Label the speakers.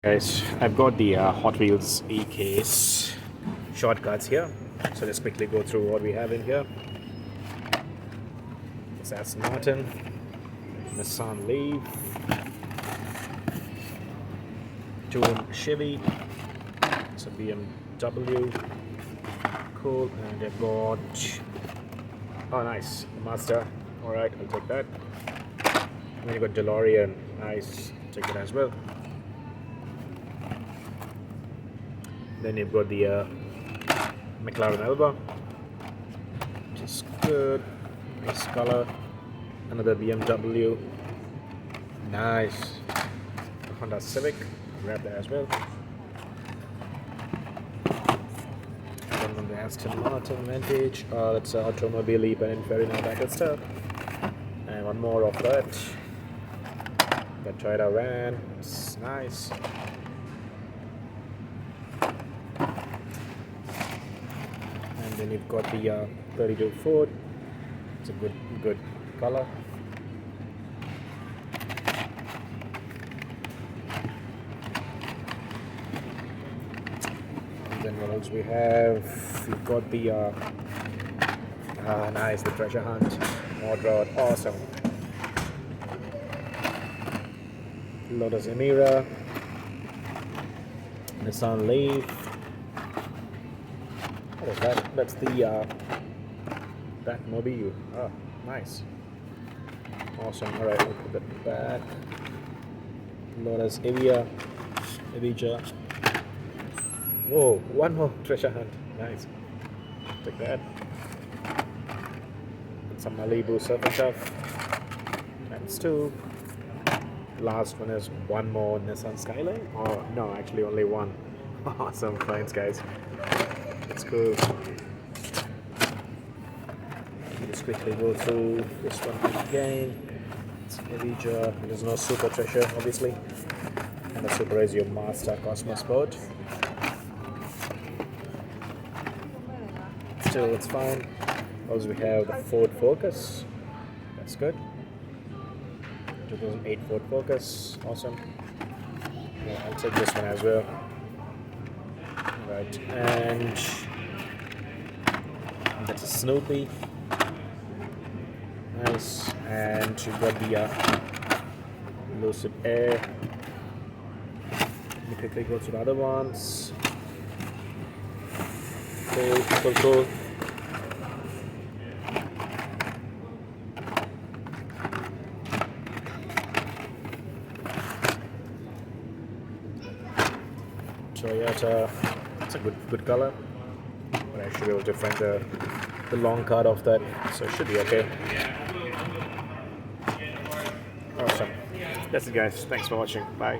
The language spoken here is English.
Speaker 1: Guys, I've got the Hot Wheels e-case shortcuts here. So let's quickly go through what we have in here. It's Aston Martin, Nissan Leaf, Tune Chevy, it's a BMW, cool, and I've got, oh nice, Mazda, alright, I'll take that. And then you've got DeLorean, nice, take it as well. Then you've got the McLaren Elba, which is good, nice color. Another BMW, nice. Honda Civic, grab that as well. And then the Aston Martin Vintage, that's automobile Pininfarina, that good stuff. And one more of that. The Toyota van, it's nice. And then you've got the 32 Ford. It's a good color. And then what else we have? We've got the nice, the treasure hunt mod road, awesome. Lotus Emira, Nissan Leaf. What is that? That's the Batmobile. Oh, nice. Awesome. Alright, we'll put that back. Lotus Evija. Whoa, one more treasure hunt. Nice. Take that. And some Malibu Surf and Turf. Times 2. Last one is one more Nissan Skyline. Oh, no, actually only one. Awesome finds, guys. It's cool. Let's quickly go through this one again. It's Evija. There's no super treasure, obviously. And the super is your Mazda Cosmo Sport. Still, it's fine. Also, we have the Ford Focus. That's good. 2008 Ford Focus. Awesome. Yeah, I'll take this one as well. Right, and that's a Snoopy. Nice. And you've got the Lucid Air. Let me quickly go to the other ones. Cool. Toyota. It's a good color. But I should be able to find the long card of that, so it should be okay. Awesome. That's it, guys. Thanks for watching. Bye.